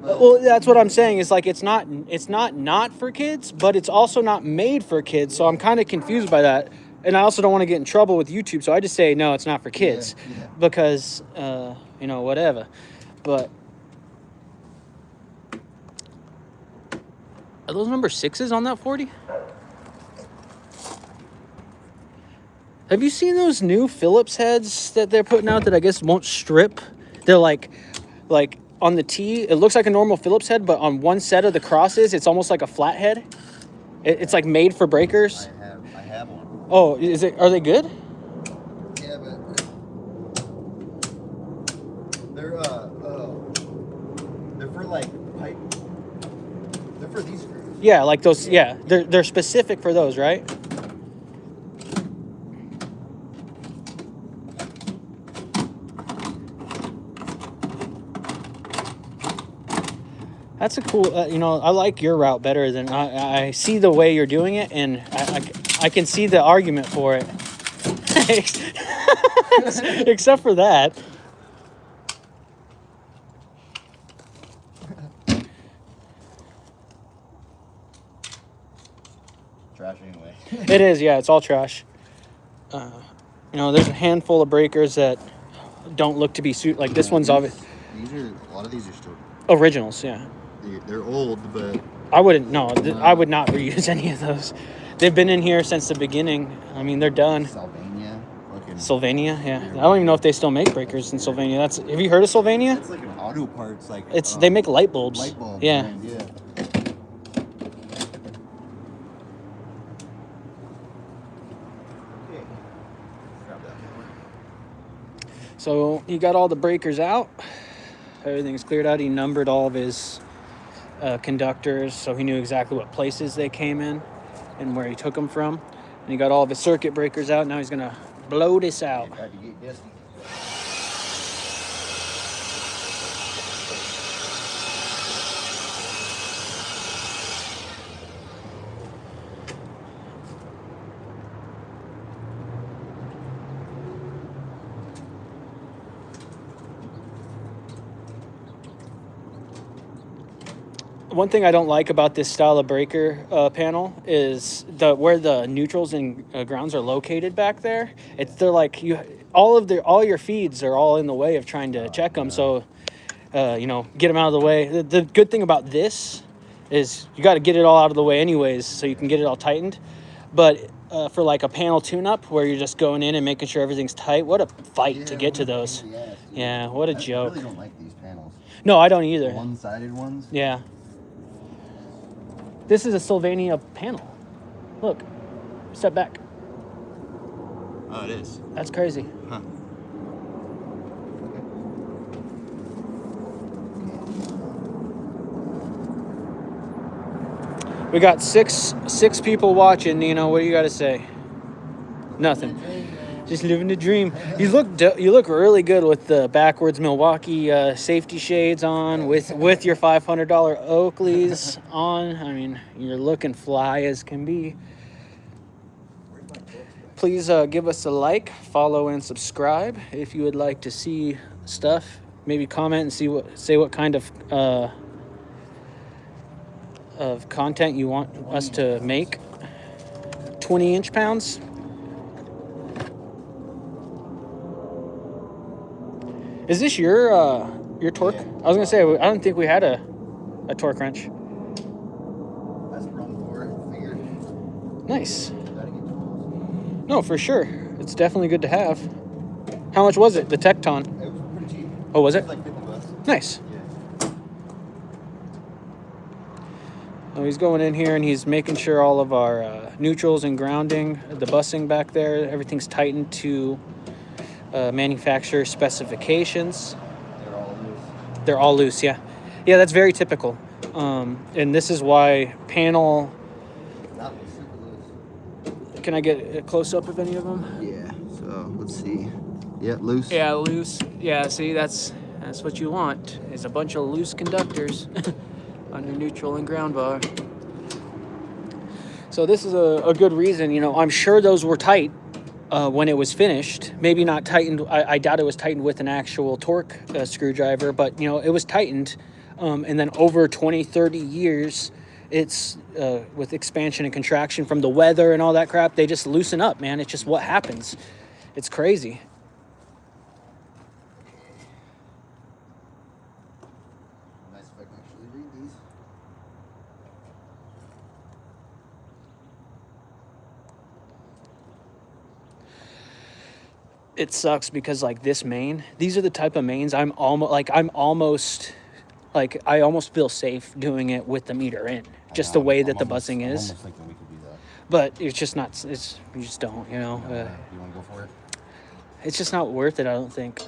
But, Well, that's what I'm saying. It's like it's not for kids, but it's also not made for kids. So I'm kind of confused by that. And I also don't want to get in trouble with YouTube, so I just say no, it's not for kids, yeah. because whatever. But are those number 6s on that 40? Have you seen those new Phillips heads that they're putting out that I guess won't strip? They're like on the T, it looks like a normal Phillips head, but on one set of the crosses, it's almost like a flat head. It's like made for breakers. I have one. Oh, are they good? Yeah, but they're for like pipe. They're for these screws. Yeah, like those. Yeah, they're specific for those, right? That's a cool. I like your route better than I see the way you're doing it, and I can see the argument for it. Except for that. Trash anyway. It is, yeah. It's all trash. There's a handful of breakers that don't look to be like this one's obvious. A lot of these are still Originals, yeah. They're old, but I wouldn't. No, I would not reuse any of those. They've been in here since the beginning. I mean, they're done. Sylvania, yeah. I don't even know if they still make breakers in Sylvania. Have you heard of Sylvania? It's like an auto parts, They make light bulbs. Light bulb. Yeah. Brand, yeah. So he got all the breakers out. Everything's cleared out. He numbered all of his conductors, so he knew exactly what places they came in and where he took them from. And he got all of his circuit breakers out. Now he's gonna blow this out. One thing I don't like about this style of breaker panel is where the neutrals and grounds are located back there. They're like all your feeds are all in the way of trying to check them. So, get them out of the way. The good thing about this is you got to get it all out of the way anyways, so you can get it all tightened. But for like a panel tune-up where you're just going in and making sure everything's tight, what a fight to get to those. Yeah, what a joke. I really don't like these panels. No, I don't either. One-sided ones. Yeah. This is a Sylvania panel. Look, step back. Oh, it is. That's crazy. Huh. We got six people watching. What do you got to say? Nothing. Just living the dream. You look really good with the backwards Milwaukee safety shades on, with your $500 Oakleys on. I mean, you're looking fly as can be. Please give us a like, follow, and subscribe if you would like to see stuff. Maybe comment and say what kind of content you want us to make. 20-inch pounds. Is this your torque? Yeah. I was gonna say I don't think we had a torque wrench. That's run for it. Figured. Nice. Gotta get tools. No, for sure. It's definitely good to have. How much was it? The Tecton. It was pretty cheap. Oh, was It it? was like $50. Nice. Yeah. Oh, he's going in here and he's making sure all of our neutrals and grounding, the bussing back there, everything's tightened to manufacturer specifications. They're all loose, yeah. Yeah, that's very typical. And this is why panel... That was super loose. Can I get a close-up of any of them? Yeah, so let's see. Yeah, loose. Yeah, loose. Yeah, see, that's what you want, is a bunch of loose conductors on your neutral and ground bar. So this is a good reason. I'm sure those were tight when it was finished. Maybe not tightened. I doubt it was tightened with an actual torque screwdriver, but, it was tightened And then over 20, 30 years, it's with expansion and contraction from the weather and all that crap, they just loosen up, man. It's just what happens. It's crazy. Nice if I can actually read these. It sucks because like this main, these are the type of mains I almost feel safe doing it with the meter in, just the way that the buzzing is. I'm almost thinking we could do that. But it's just not. It's you just don't, you know. You want to go for it? It's just not worth it. I don't think.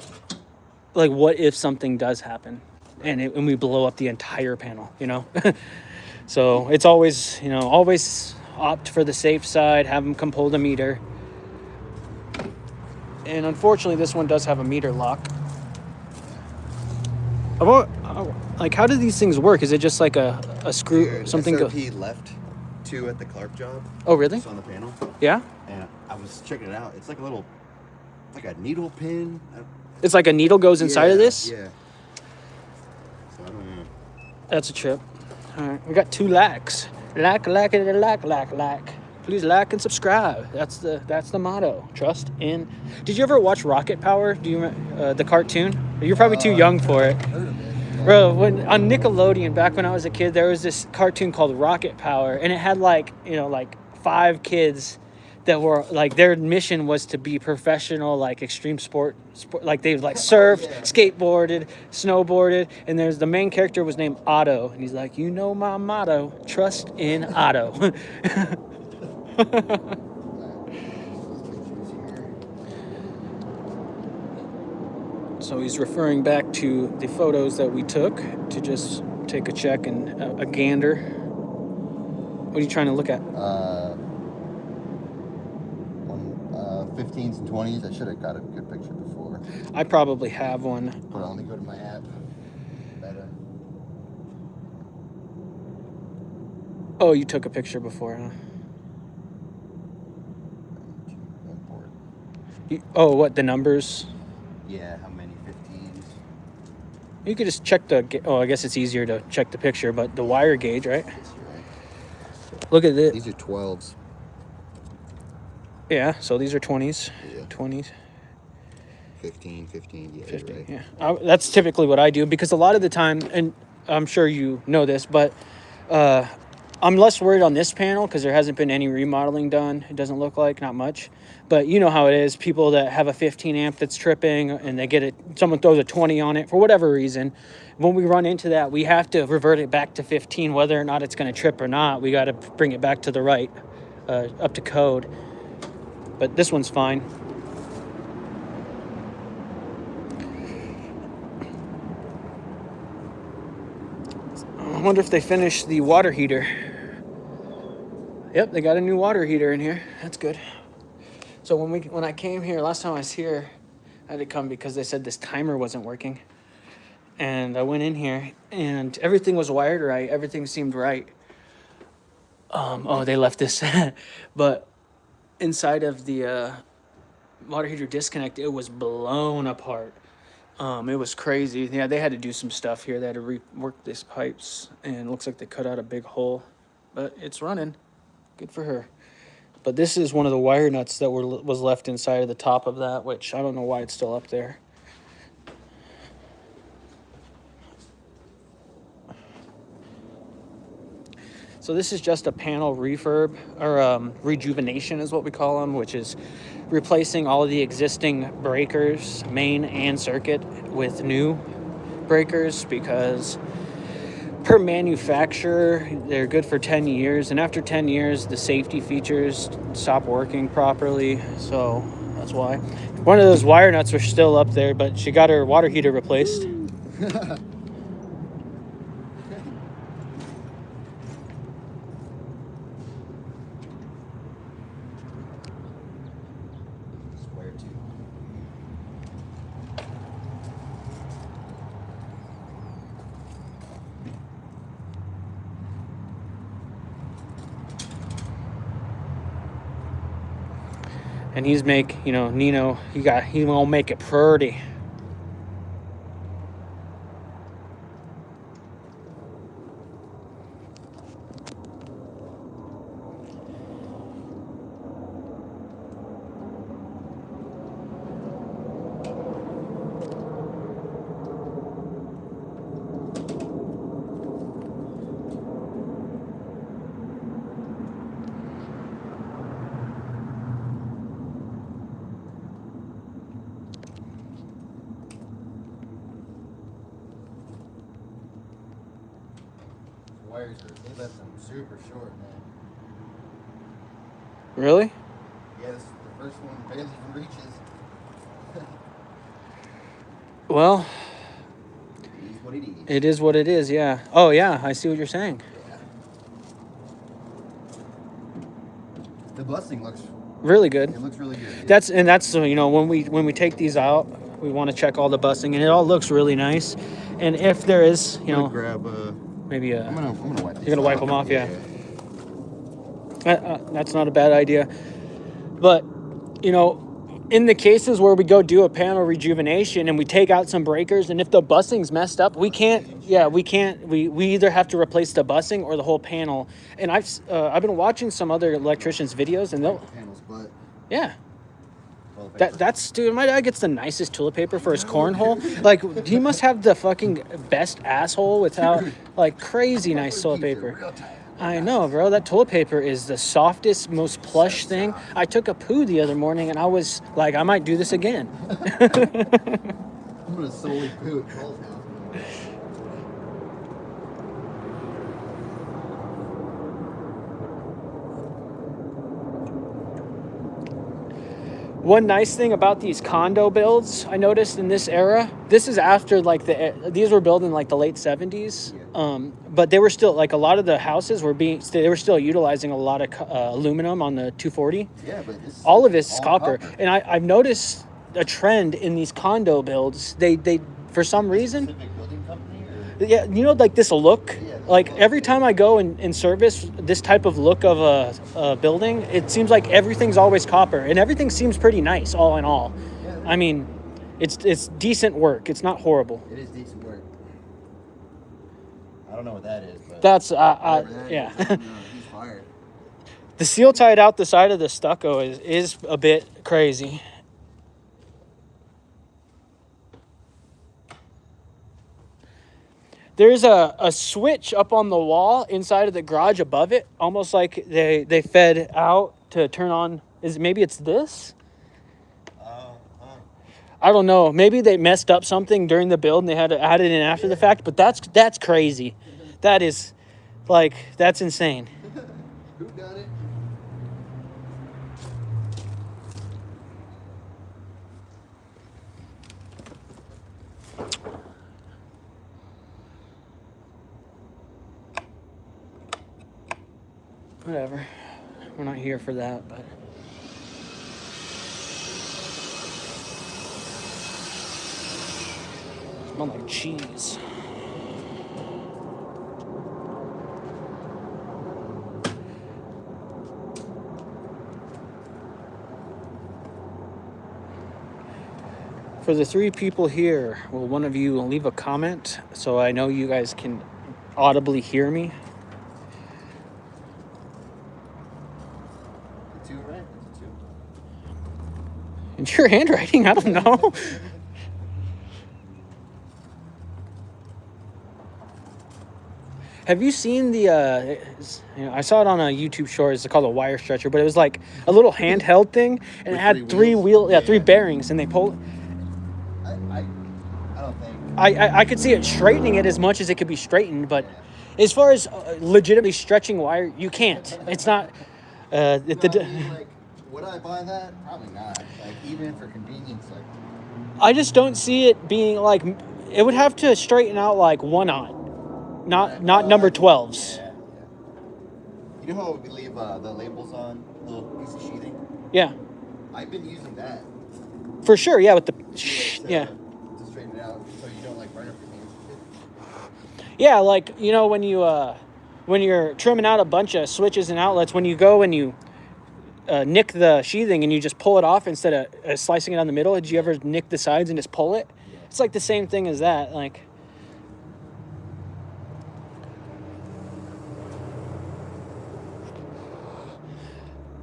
Like, what if something does happen, and we blow up the entire panel? You know. So it's always always opt for the safe side. Have them come pull the meter. And unfortunately, this one does have a meter lock. Like, how do these things work? Is it just like a screw? Dude, Something SRP left 2 at the Clark job. Oh, really? Just on the panel. Yeah. And I was checking it out. It's like a needle pin. It's like a needle goes inside of this? Yeah. So I don't know. That's a trip. All right. We got 2 likes. Like. Please like and subscribe. That's the motto. Trust in. Did you ever watch Rocket Power? Do you the cartoon? You're probably too young for it. Heard of it. Bro, when on Nickelodeon back when I was a kid, there was this cartoon called Rocket Power, and it had like 5 kids that were like their mission was to be professional like extreme sport like they like surfed, skateboarded, snowboarded, and there's the main character was named Otto, and he's like, my motto, trust in Otto. So he's referring back to the photos that we took to just take a check and a gander. What are you trying to look at? 15s and 20s. I should have got a good picture before. I probably have one. But let me go to my app. Better. Oh, you took a picture before, huh? Import. Oh, what, the numbers? Yeah, how many 15s? You could just check I guess it's easier to check the picture, but the wire gauge, right? Yes, you're right. Look at this. These are 12s. Yeah, so these are 20s. Yeah. 20s. 15, yeah. 50, Right. yeah. That's typically what I do because a lot of the time, and I'm sure you know this, but I'm less worried on this panel because there hasn't been any remodeling done. It doesn't look like, not much. But you know how it is. People that have a 15 amp that's tripping and they get it, someone throws a 20 on it for whatever reason. When we run into that, we have to revert it back to 15, whether or not it's going to trip or not. We got to bring it back to the right, up to code. But this one's fine. I wonder if they finished the water heater. Yep, they got a new water heater in here. That's good. So when I came here, last time I was here, I had to come because they said this timer wasn't working. And I went in here and everything was wired right. Everything seemed right. Oh, they left this. But inside of the water heater disconnect, it was blown apart. It was crazy. Yeah, they had to do some stuff here. They had to rework these pipes, and it looks like they cut out a big hole. But it's running. Good for her. But this is one of the wire nuts that was left inside of the top of that, which I don't know why it's still up there. So this is just a panel refurb, or rejuvenation is what we call them, which is replacing all of the existing breakers, main and circuit, with new breakers because per manufacturer, they're good for 10 years. And after 10 years, the safety features stop working properly. So that's why. One of those wire nuts were still up there, but she got her water heater replaced. Square 2. And he's Nino, he gonna make it pretty. wires they left them super short, man. Really? Yeah, this, the first one barely even reaches. Well, It is what it is. it is what it is, yeah. Oh, yeah, I see what you're saying. Yeah. The busting looks Really good. It looks really good. That's you know, when we take these out, we want to check all the busting, and it all looks really nice. And if there is, you know, grab maybe I'm gonna wipe. you're gonna wipe them off, yeah. That's not a bad idea. But you know, in the cases where we go do a panel rejuvenation and we take out some breakers, and if the busting's messed up, we either have to replace the busting or the whole panel. And I've been watching some other electricians' videos, and they'll Panels, but yeah. That's dude. My dad gets the nicest toilet paper for his cornhole. Like he must have the fucking best asshole without like crazy nice toilet paper. I know, bro. That toilet paper is the softest, most plush thing. I took a poo the other morning, and I was like, I might do this again. I'm gonna solely poo at Paul's house. One nice thing about these condo builds I noticed in this era, this is after like these were built in like the late 70s. But they were still like a lot of the houses they were still utilizing a lot of aluminum on the 240. Yeah, but this all of it's copper. And I've noticed a trend in these condo builds. They for some reason, Specific building company yeah, you know, like this look. Like every time I go and service this type of look of a building, it seems like everything's always copper, and everything seems pretty nice all in all. Yeah. I mean, it's decent work. It's not horrible. It is decent work. I don't know what that is, but That's whatever that yeah. is, he's fired. The seal tied out the side of the stucco is a bit crazy. There's a switch up on the wall inside of the garage above it, almost like they fed out to turn on. Maybe it's this? I don't know. Maybe they messed up something during the build and they had to add it in after the fact. But that's crazy. That is, like, that's insane. Who done it? Whatever. We're not here for that, but. Smell like cheese. For the 3 people here, will one of you leave a comment so I know you guys can audibly hear me? Two, right? Two. It's your handwriting. I don't know. Have you seen the? I saw it on a YouTube short. It's called a wire stretcher, but it was like a little handheld thing, and With it had 3 wheels? three bearings, and they pull. I don't think. I could see it straightening it as much as it could be straightened, but as far as legitimately stretching wire, you can't. It's not. Like, would I buy that? Probably not. Like, even for convenience, like. I just don't see it being like. It would have to straighten out like 1/0, not number 12s. Yeah. You know how we leave the labels on, the little piece of sheathing? Yeah, I've been using that. for sure. Yeah, with the To straighten it out, so you don't like burn up your hands. Yeah, like, you know, when you're trimming out a bunch of switches and outlets, when you go and you nick the sheathing and you just pull it off instead of slicing it on the middle, did you ever nick the sides and just pull it? Yeah. It's like the same thing as that. Like,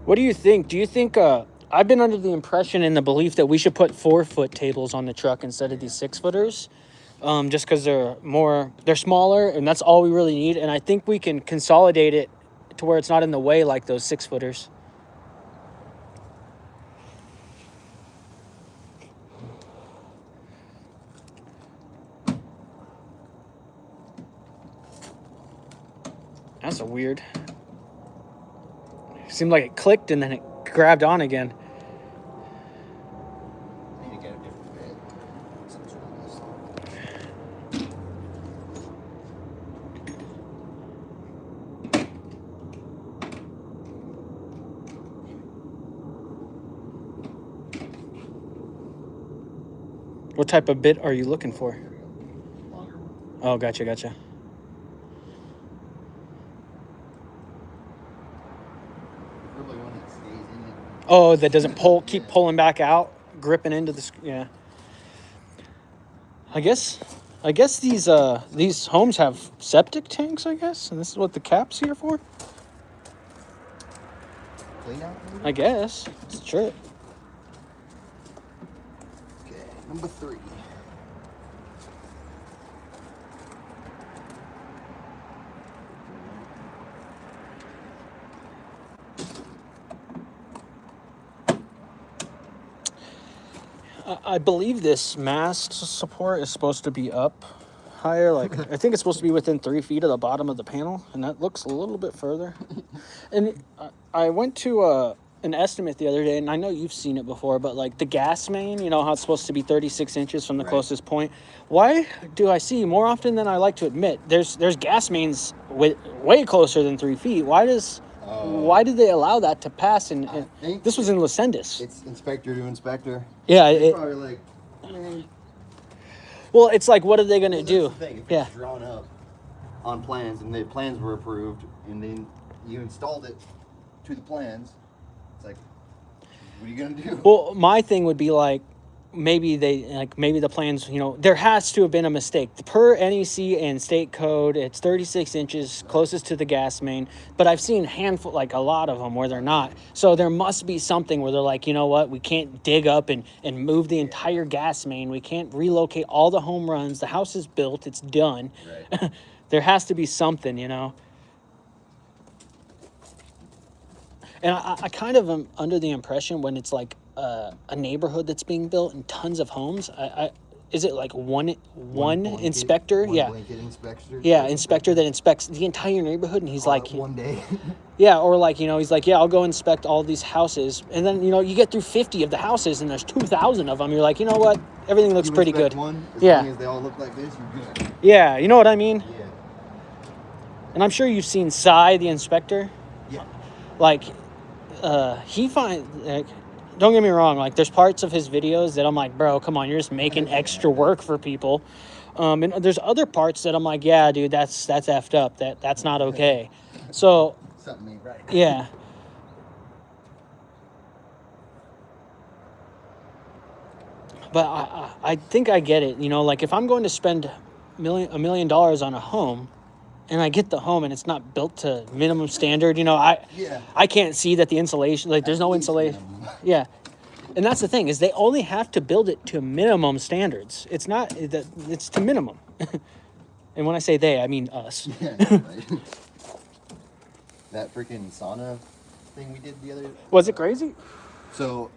what do you think? Do you think I've been under the impression and the belief that we should put 4-foot tables on the truck instead of these 6-footers, just because they're smaller, and that's all we really need. And I think we can consolidate it to where it's not in the way like those 6-footers. That's a weird. Seemed like it clicked and then it grabbed on again. I need to get a different bit. Something's wrong with this thing. What type of bit are you looking for? Longer one. Oh, gotcha. Probably one that stays in it. Oh, that doesn't keep pulling back out, gripping into the. Yeah. I guess these homes have septic tanks. I guess, and this is what the cap's here for. Clean out, maybe? I guess it's true. Okay, number 3. I believe this mast support is supposed to be up higher. Like I think it's supposed to be within 3 feet of the bottom of the panel, and that looks a little bit further. And I went to an estimate the other day, and I know you've seen it before, but like the gas main, you know how it's supposed to be 36 inches from the Right. closest point. Why do I see more often than I like to admit? There's gas mains way closer than 3 feet. Why did they allow that to pass? And I think this was in Lucentis. it's inspector to inspector. Yeah, They're it, probably like, well, it's like, what are they gonna well, do? that's the thing. If Yeah. it's drawn up on plans and the plans were approved and then you installed it to the plans, it's like, what are you gonna do? Well, my thing would be like, maybe the plans, you know, there has to have been a mistake. Per NEC and state code, it's 36 inches closest to the gas main, but I've seen a lot of them where they're not. So there must be something where they're like, you know what, we can't dig up and move the entire gas main. We can't relocate all the home runs. The house is built, it's done. Right. There has to be something, you know. And I kind of am under the impression when it's like a neighborhood that's being built and tons of homes. Is it like one blanket- inspector? one Yeah, blanket inspector. yeah, inspector that inspects the entire neighborhood, and he's All like, at one day. yeah, or like, you know, he's like, yeah, I'll go inspect all these houses, and then, you know, you get through 50 of the houses, and there's 2,000 of them. You're like, you know what, everything looks You pretty inspect good. One, as Yeah. long as they all look like this, you're good. Yeah, you know what I mean. Yeah. And I'm sure you've seen Cy, the inspector. Yeah. Like, he don't get me wrong, like there's parts of his videos that I'm like, bro, come on, you're just making extra work for people. And there's other parts that I'm like, yeah, dude, that's effed up. That's not okay. So Something ain't right. yeah. But I think I get it. You know, like if I'm going to spend $1 million on a home, and I get the home and it's not built to minimum standard, you know, Yeah. I can't see that the insulation, like there's no At least insulation. minimum. Yeah. And that's the thing, is they only have to build it to minimum standards. It's not that, it's to minimum. And when I say they, I mean us. Yeah, right. That freaking sauna thing we did the other. Was it crazy? So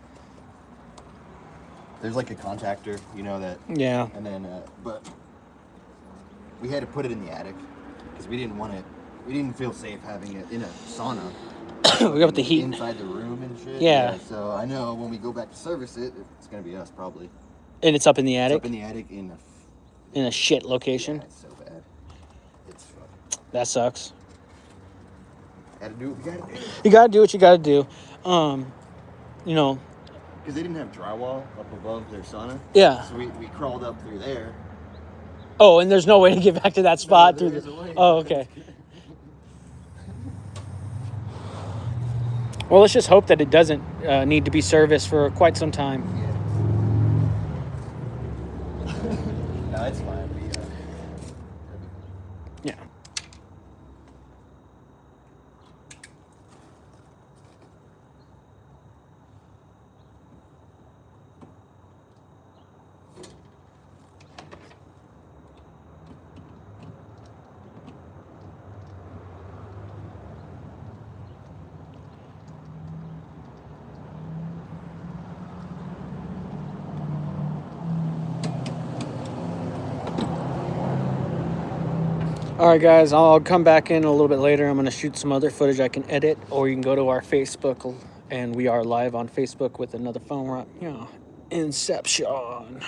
there's like a contactor, you know that, Yeah. and then but we had to put it in the attic because we didn't want it. We didn't feel safe having it in a sauna. We got the heat. Inside the room and shit. Yeah. So I know when we go back to service it, it's gonna be us probably. And it's up in the It's attic up in the attic in a shit yeah, location. it's so bad. It's fucking. That sucks. Gotta do what we gotta do. You gotta do what you gotta do. You know, Because they didn't have drywall up above their sauna. yeah. So we crawled up through there. Oh, and there's no way to get back to that spot there through is the. a way. Oh, okay. Well, let's just hope that it doesn't need to be serviced for quite some time. Yeah. No, it's fine. Yeah. All right, guys, I'll come back in a little bit later. I'm going to shoot some other footage I can edit, or you can go to our Facebook, and we are live on Facebook with another phone run. Inception.